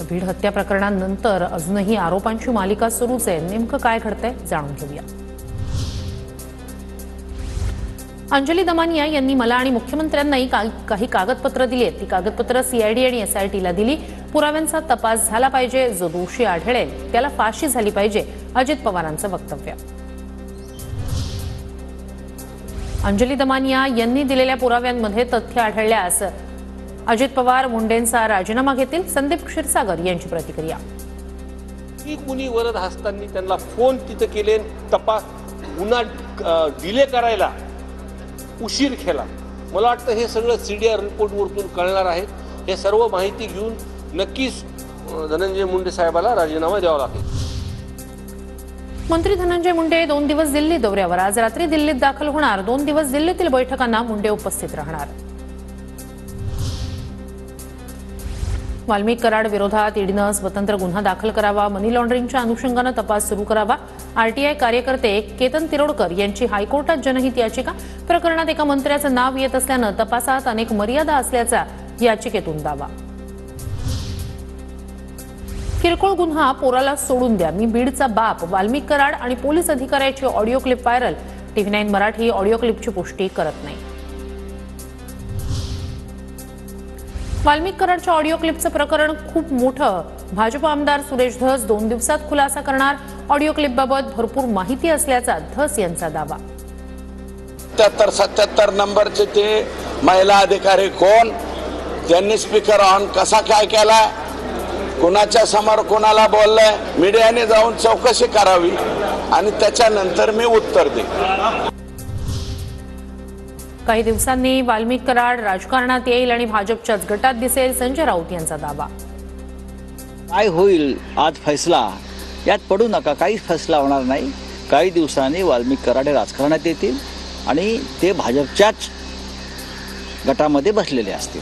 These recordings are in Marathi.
भीड हत्या प्रकरणानंतर अजूनही आरोपांची मालिका सुरूच आहे। नेमकं काय घडतंय जाणून घेऊया। अंजली दमानिया यांनी मला आणि मुख्यमंत्र्यांनाही काही कागदपत्र दिली आहेत। ती कागदपत्र सीआयडी आणि एसआयटीला दिली। पुराव्यांचा तपास झाला पाहिजे, जो दोषी आढळेल त्याला फाशी झाली पाहिजे, अजित पवारांचं वक्तव्य। अंजली दमानिया यांनी दिलेल्या पुराव्यांमध्ये तथ्य आढळल्यास अजित पवार मुंडेंचा राजीनामा घेतील, संदीप क्षीरसागर यांची प्रतिक्रिया। की कुणी वरद हस्तांनी त्यांना फोन तिथे केले, तपास गुन्हा डिले करायला उशीर केला। मला वाटतं हे सगळं सीडीआर रिपोर्टवरून कळणार आहे। हे सर्व माहिती घेऊन नक्कीच धनंजय मुंडे साहेबाला राजीनामा द्यावा लागेल। मंत्री धनंजय मुंडे 2 दिवस दिल्ली दौऱ्यावर। आज रात्री दिल्लीत दाखल होणार। 2 दिवस दिल्लीतील बैठकांना मुंडे उपस्थित राहणार। वाल्मिक कराड विरोधात ईडीनं स्वतंत्र गुन्हा दाखल करावा, मनी लॉन्ड्रिंगच्या अनुषंगानं तपास सुरू करावा। आरटीआय कार्यकर्ते केतन तिरोडकर यांची हायकोर्टात जनहित याचिका। प्रकरणात एका मंत्र्याचं नाव येत असल्यानं तपासात अनेक मर्यादा असल्याचा याचिकेतून दावा। किरकोळ गुन्हा पोराला सोडून द्या, मी बीडचा बाप। वाल्मिक कराड आणि पोलीस अधिकाऱ्याची audio clip viral. TV9 Marathi audio क्लिपची पुष्टी करत नाही। वाल्मिक कराडच्या ऑडिओ क्लिपचं प्रकरण खूप मोठं। भाजप आमदार सुरेश धस 2 दिवसात खुलासा करणार। ऑडिओ क्लिपबाबत भरपूर माहिती असल्याचा धस यांचा दावा। 77 नंबरचे ते महिला अधिकारी कोण, त्यांनी स्पीकर ऑन कसा काय केला, कोणाच्या समोर कोणाला बोललंय, मीडियाने जाऊन चौकशी करावी आणि त्याच्यानंतर मी उत्तर देईन। काही दिवसांनी वाल्मिक कराड राजकारणात येईल आणि भाजपच्याच गटात दिसेल, संजय राऊत यांचा दावा। काय होईल आज फैसला यात पडू नका, काहीच फैसला होणार नाही। काही दिवसांनी वाल्मिक कराड राजकारणात येतील आणि ते भाजपच्याच गटामध्ये बसलेले असतील।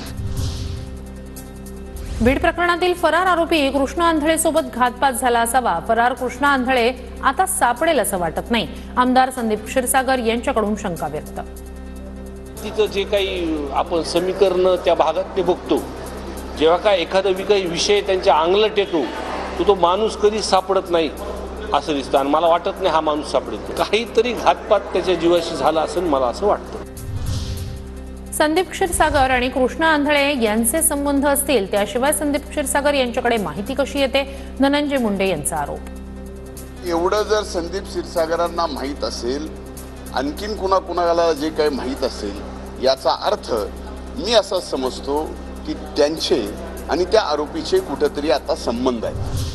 बीड प्रकरणातील फरार आरोपी कृष्णा आंधळे सोबत घातपात झाला असावा। फरार कृष्णा आंधळे आता सापडेल असं वाटत नाही। आमदार संदीप क्षीरसागर यांच्याकडून शंका व्यक्त। तिचं जे काही आपण समीकरण त्या भागात ते बघतो, जेव्हा काय एखादा विषय त्यांच्या अंगलट येतो तो माणूस कधी सापडत नाही असं दिसतं आणि मला वाटत नाही हा माणूस सापडेल। काहीतरी घातपात त्याच्या जीवाशी झाला असं मला असं वाटतं। संदीप क्षीरसागर आणि कृष्णा आंधळे यांचे संबंध असतील, त्याशिवाय संदीप क्षीरसागर यांच्याकडे माहिती कशी येते, धनंजय मुंडे यांचा आरोप। एवढं जर संदीप क्षीरसागरांना माहीत असेल, आणखीन कुणाला जे काही माहीत असेल, याचा अर्थ मी असं समजतो की त्यांचे आणि त्या आरोपीचे कुठेतरी आता संबंध आहेत।